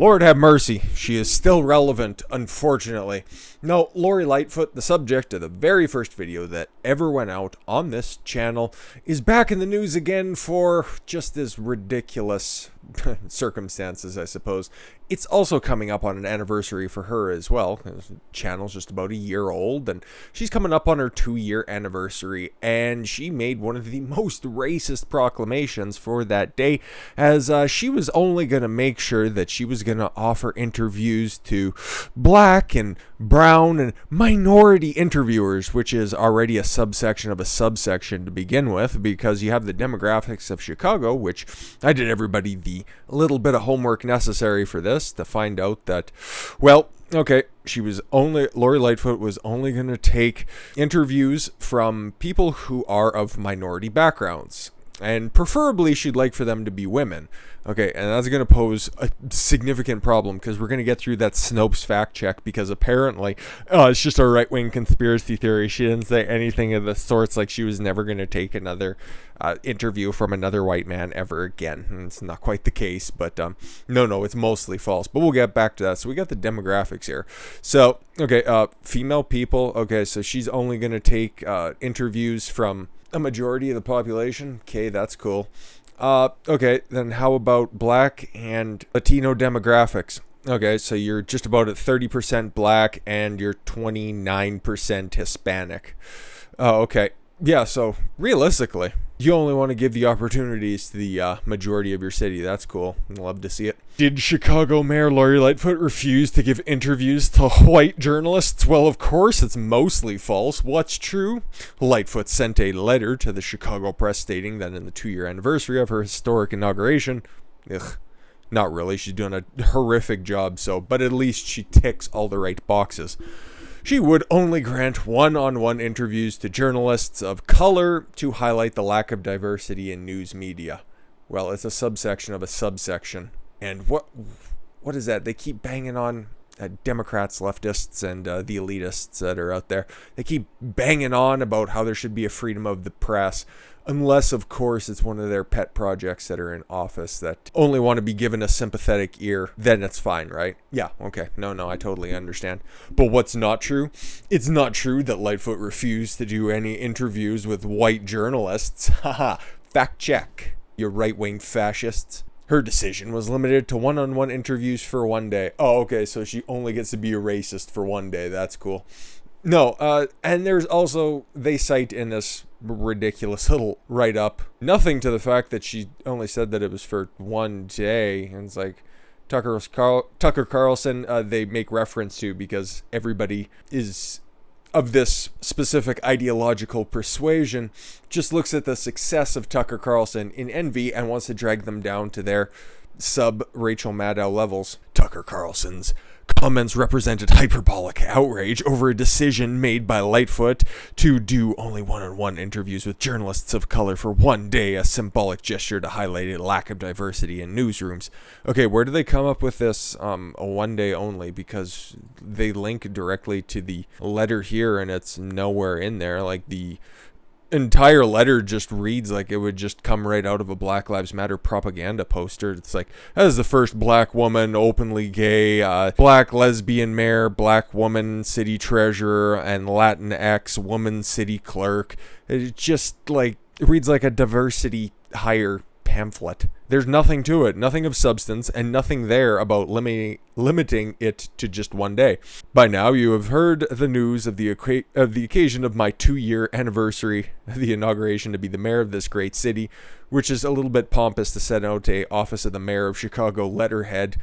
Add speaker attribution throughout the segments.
Speaker 1: Lord have mercy, she is still relevant, unfortunately. No, Lori Lightfoot, the subject of the very first video that ever went out on this channel, is back in the news again for just as ridiculous circumstances, I suppose. It's also coming up on an anniversary for her as well. The channel's just about a year old, and she's coming up on her 2-year anniversary, and she made one of the most racist proclamations for that day, as she was only going to make sure that she was going to offer interviews to black and brown and minority interviewers, which is already a subsection of a subsection to begin with, because you have the demographics of Chicago, which I did everybody the little bit of homework necessary for this to find out that, well, okay, Lori Lightfoot was only going to take interviews from people who are of minority backgrounds. And preferably, she'd like for them to be women. Okay, and that's going to pose a significant problem, because we're going to get through that Snopes fact check, because apparently, it's just a right-wing conspiracy theory. She didn't say anything of the sorts, like she was never going to take another interview from another white man ever again. And it's not quite the case, but no, it's mostly false. But we'll get back to that. So we got the demographics here. So, okay, female people. Okay, so she's only going to take interviews from a majority of the population. Okay, that's cool. Okay, then how about black and Latino demographics? Okay, so you're just about at 30% black and you're 29% Hispanic. Okay. Yeah, so realistically, you only want to give the opportunities to the majority of your city. That's cool. I'd love to see it. Did Chicago Mayor Lori Lightfoot refuse to give interviews to white journalists? Well, of course, it's mostly false. What's true? Lightfoot sent a letter to the Chicago Press stating that in the 2-year anniversary of her historic inauguration, not really, she's doing a horrific job, but at least she ticks all the right boxes. She would only grant one-on-one interviews to journalists of color to highlight the lack of diversity in news media. Well, it's a subsection of a subsection. And what is that? They keep banging on Democrats, leftists, and the elitists that are out there. They keep banging on about how there should be a freedom of the press. Unless, of course, it's one of their pet projects that are in office that only want to be given a sympathetic ear, then it's fine, right? Yeah, okay. No, I totally understand. But what's not true? It's not true that Lightfoot refused to do any interviews with white journalists. Haha, fact check, you right-wing fascists. Her decision was limited to one-on-one interviews for one day. Oh, okay, so she only gets to be a racist for one day. That's cool. No, and there's also, they cite in this ridiculous little write-up, nothing to the fact that she only said that it was for one day. And it's like, Tucker Carlson, they make reference to, because everybody is of this specific ideological persuasion, just looks at the success of Tucker Carlson in envy and wants to drag them down to their sub-Rachel Maddow levels. Tucker Carlson's comments represented hyperbolic outrage over a decision made by Lightfoot to do only one-on-one interviews with journalists of color for one day, a symbolic gesture to highlight a lack of diversity in newsrooms. Okay, where do they come up with this a one day only? Because they link directly to the letter here, and it's nowhere in there. Like, the entire letter just reads like it would just come right out of a Black Lives Matter propaganda poster. It's like, as the first black woman, openly gay, black lesbian mayor, black woman city treasurer, and Latinx woman city clerk. It just, like, it reads like a diversity hire pamphlet. There's nothing to it, nothing of substance, and nothing there about limiting it to just one day. By now, you have heard the news of the occasion of my 2-year anniversary of the inauguration to be the mayor of this great city, which is a little bit pompous to set out a Office of the Mayor of Chicago letterhead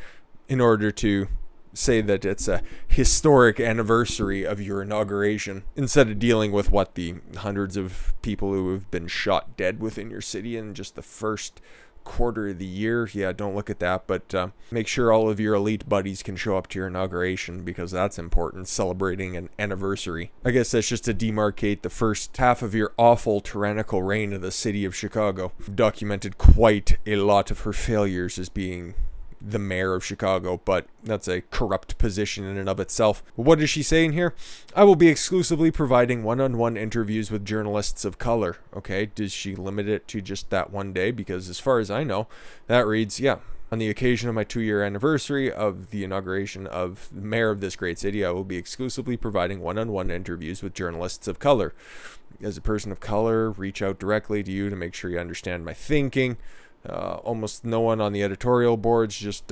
Speaker 1: in order to say that it's a historic anniversary of your inauguration, instead of dealing with what the hundreds of people who have been shot dead within your city in just the first quarter of the year. Yeah, don't look at that, but make sure all of your elite buddies can show up to your inauguration, because that's important, celebrating an anniversary. I guess that's just to demarcate the first half of your awful tyrannical reign of the city of Chicago. I've documented quite a lot of her failures as being the mayor of Chicago, but that's a corrupt position in and of itself. What is she saying here? I will be exclusively providing one-on-one interviews with journalists of color. Okay, does she limit it to just that one day? Because as far as I know, that reads, yeah, On the occasion of my 2-year anniversary of the inauguration of the mayor of this great city, I will be exclusively providing one-on-one interviews with journalists of color. As a person of color, reach out directly to you to make sure you understand my thinking. Almost no one on the editorial boards, just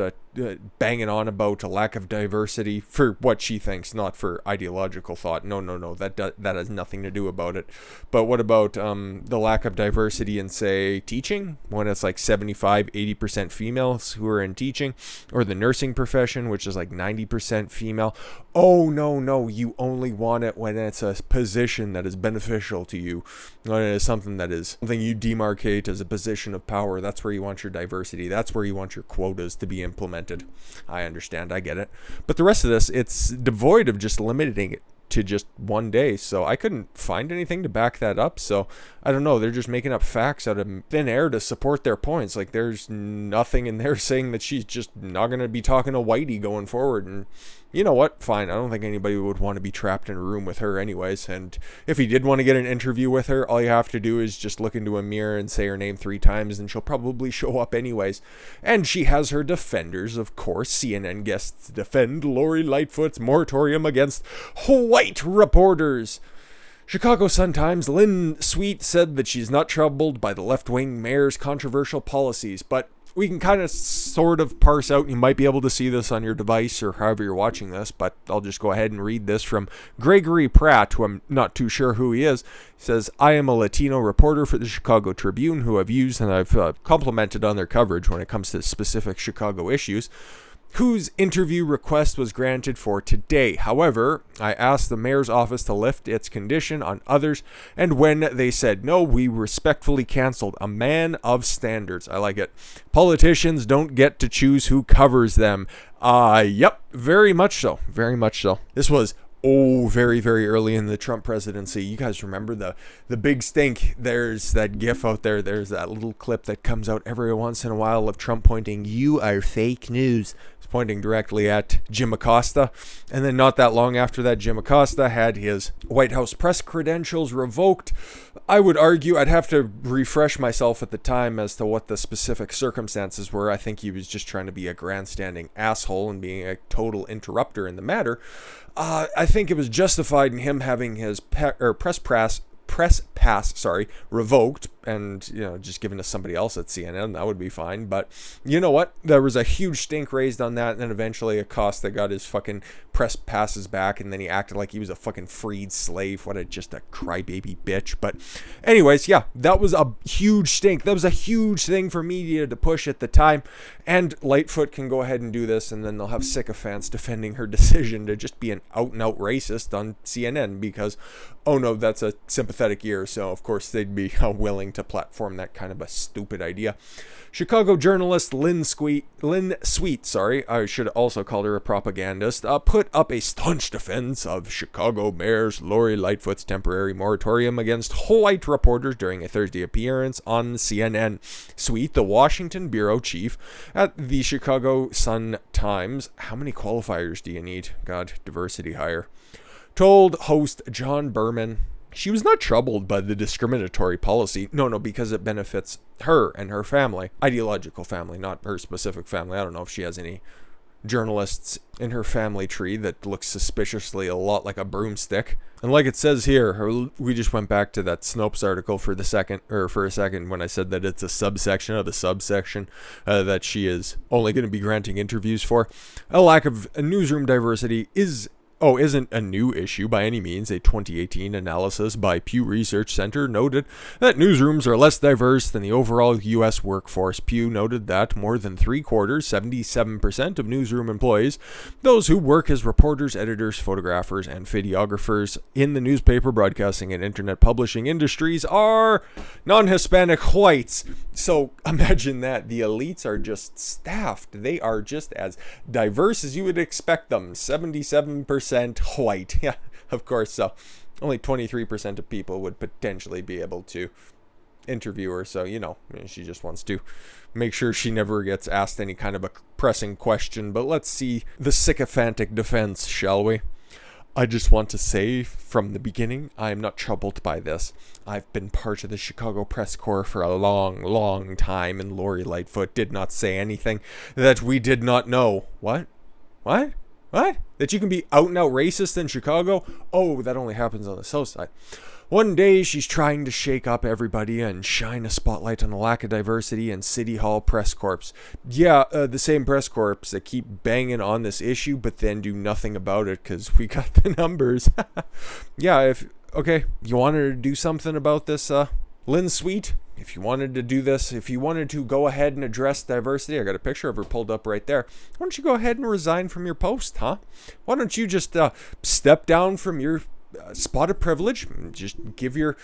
Speaker 1: banging on about a lack of diversity for what she thinks, not for ideological thought. No, that has nothing to do about it. But what about the lack of diversity in, say, teaching, when it's like 75-80% females who are in teaching, or the nursing profession, which is like 90% female? Oh, no, you only want it when it's a position that is beneficial to you, when it is something you demarcate as a position of power. That's where you want your diversity. That's where you want your quotas to be implemented. I understand. I get it. But the rest of this, it's devoid of just limiting it to just one day. So I couldn't find anything to back that up. So I don't know. They're just making up facts out of thin air to support their points. Like, there's nothing in there saying that she's just not going to be talking to Whitey going forward. And you know what? Fine. I don't think anybody would want to be trapped in a room with her anyways. And if he did want to get an interview with her, all you have to do is just look into a mirror and say her name 3 times, and she'll probably show up anyways. And she has her defenders, of course. CNN guests defend Lori Lightfoot's moratorium against white reporters. Chicago Sun-Times' Lynn Sweet said that she's not troubled by the left-wing mayor's controversial policies, but we can kind of sort of parse out, and you might be able to see this on your device or however you're watching this, but I'll just go ahead and read this from Gregory Pratt, who I'm not too sure who he is. He says, I am a Latino reporter for the Chicago Tribune who I've used and I've complimented on their coverage when it comes to specific Chicago issues, whose interview request was granted for today. However, I asked the mayor's office to lift its condition on others, and when they said no, we respectfully canceled. A man of standards. I like it. Politicians don't get to choose who covers them. Yep, very much so. Very much so. This was very, very early in the Trump presidency. You guys remember the big stink? There's that gif out there. There's that little clip that comes out every once in a while of Trump pointing, "You are fake news." It's pointing directly at Jim Acosta. And then not that long after that, Jim Acosta had his White House press credentials revoked. I would argue, I'd have to refresh myself at the time as to what the specific circumstances were. I think he was just trying to be a grandstanding asshole and being a total interrupter in the matter. I think it was justified in him having his press pass revoked and, just given to somebody else at CNN. That would be fine. But you know what? There was a huge stink raised on that, and then eventually Acosta got his fucking press passes back, and then he acted like he was a fucking freed slave. Just a crybaby bitch. But anyways, yeah, that was a huge stink. That was a huge thing for media to push at the time, and Lightfoot can go ahead and do this, and then they'll have sycophants defending her decision to just be an out-and-out racist on CNN because, oh no, that's a sympathetic ear, so of course they'd be willing to platform that kind of a stupid idea. Chicago journalist Lynn Sweet, I should also call her a propagandist, put up a staunch defense of Chicago Mayor's Lori Lightfoot's temporary moratorium against white reporters during a Thursday appearance on CNN. Sweet, the Washington bureau chief at the Chicago Sun-Times, how many qualifiers do you need? God, diversity hire. Told host John Berman she was not troubled by the discriminatory policy. No, because it benefits her and her family. Ideological family, not her specific family. I don't know if she has any journalists in her family tree that looks suspiciously a lot like a broomstick. And like it says here, we just went back to that Snopes article for a second when I said that it's a subsection of a subsection that she is only going to be granting interviews for. A lack of newsroom diversity isn't a new issue by any means. A 2018 analysis by Pew Research Center noted that newsrooms are less diverse than the overall U.S. workforce. Pew noted that more than 3/4, 77% of newsroom employees, those who work as reporters, editors, photographers, and videographers in the newspaper, broadcasting, and internet publishing industries, are non-Hispanic whites. So imagine that. The elites are just staffed. They are just as diverse as you would expect them. 77% white. Yeah, of course. So only 23% of people would potentially be able to interview her. So, she just wants to make sure she never gets asked any kind of a pressing question. But let's see the sycophantic defense, shall we? I just want to say from the beginning, I am not troubled by this. I've been part of the Chicago press corps for a long, long time, and Lori Lightfoot did not say anything that we did not know. What? What? What? That you can be out and out racist in Chicago? Oh, that only happens on the south side. One day she's trying to shake up everybody and shine a spotlight on the lack of diversity in City Hall press corps. Yeah, the same press corps that keep banging on this issue but then do nothing about it because we got the numbers. Yeah, okay, you wanted to do something about this, Lynn Sweet? If you wanted to do this, if you wanted to go ahead and address diversity, I got a picture of her pulled up right there. Why don't you go ahead and resign from your post, huh? Why don't you just step down from your spot of privilege, just give your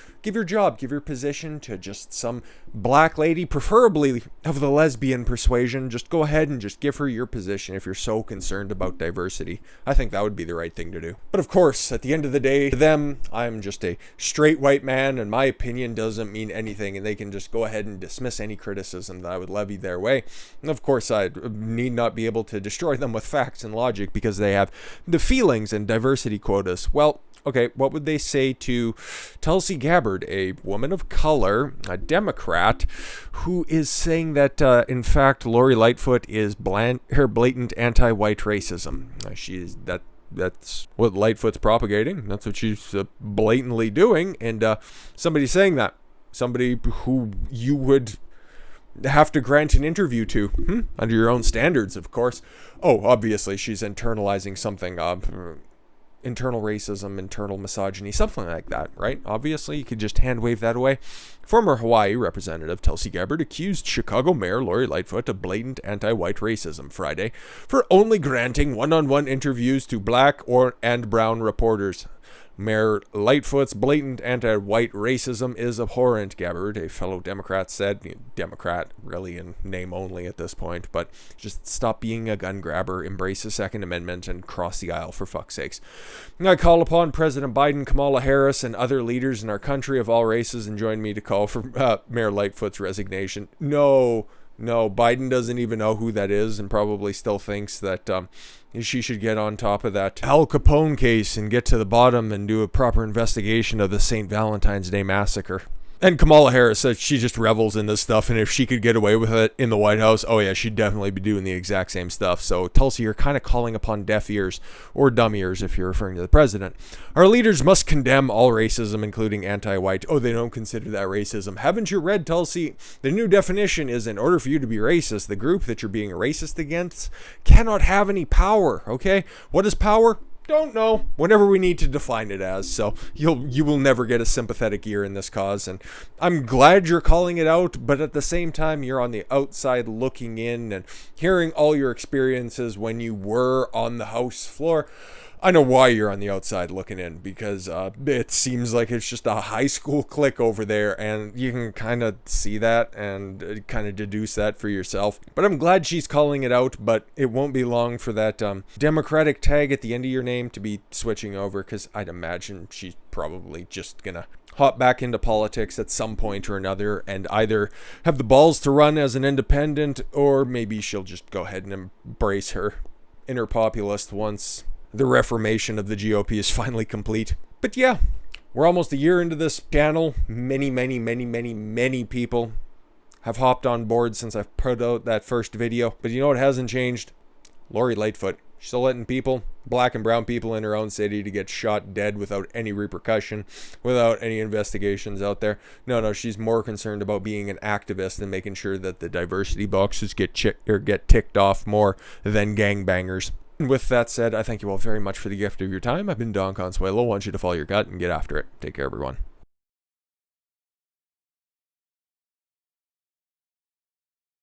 Speaker 1: job, give your position to just some black lady, preferably of the lesbian persuasion. Just go ahead and just give her your position if you're so concerned about diversity. I think that would be the right thing to do. But of course, at the end of the day, to them, I'm just a straight white man and my opinion doesn't mean anything, and they can just go ahead and dismiss any criticism that I would levy their way. And of course, I need not be able to destroy them with facts and logic because they have the feelings and diversity quotas. Well, okay, what would they say to Tulsi Gabbard, a woman of color, a Democrat, who is saying that, in fact, Lori Lightfoot is her blatant anti-white racism? That's what Lightfoot's propagating. That's what she's blatantly doing. And somebody saying that, somebody who you would have to grant an interview to, under your own standards, of course. Oh, obviously, she's internalizing something. Internal racism, internal misogyny, something like that, right? Obviously, you could just hand wave that away. Former Hawaii Representative Tulsi Gabbard accused Chicago Mayor Lori Lightfoot of blatant anti-white racism Friday for only granting one-on-one interviews to black and brown reporters. Mayor Lightfoot's blatant anti-white racism is abhorrent, Gabbard, a fellow Democrat, said. Democrat, really in name only at this point, but just stop being a gun grabber, embrace the Second Amendment, and cross the aisle for fuck's sakes. I call upon President Biden, Kamala Harris, and other leaders in our country of all races and join me to call for Mayor Lightfoot's resignation. No, Biden doesn't even know who that is and probably still thinks that she should get on top of that Al Capone case and get to the bottom and do a proper investigation of the St. Valentine's Day massacre. And Kamala Harris said she just revels in this stuff, and if she could get away with it in the White House, oh yeah, she'd definitely be doing the exact same stuff. So Tulsi, you're kind of calling upon deaf ears, or dumb ears if you're referring to the president. Our leaders must condemn all racism, including anti-white. Oh, they don't consider that racism. Haven't you read, Tulsi? The new definition is, in order for you to be racist, the group that you're being racist against cannot have any power, okay? What is power? Don't know. Whatever we need to define it as. So you will never get a sympathetic ear in this cause, and I'm glad you're calling it out, but at the same time you're on the outside looking in and hearing all your experiences when you were on the House floor. I know why you're on the outside looking in, because it seems like it's just a high school clique over there, and you can kind of see that and kind of deduce that for yourself. But I'm glad she's calling it out, but it won't be long for that Democratic tag at the end of your name to be switching over, because I'd imagine she's probably just gonna hop back into politics at some point or another and either have the balls to run as an independent, or maybe she'll just go ahead and embrace her inner populist once the reformation of the GOP is finally complete. But yeah, we're almost a year into this channel. Many people have hopped on board since I've put out that first video. But you know what hasn't changed? Lori Lightfoot. She's still letting people, black and brown people in her own city, to get shot dead without any repercussion, without any investigations out there. No, she's more concerned about being an activist and making sure that the diversity boxes get ticked off more than gangbangers. With that said, I thank you all very much for the gift of your time. I've been Don Consuelo. I want you to follow your gut and get after it. Take care, everyone.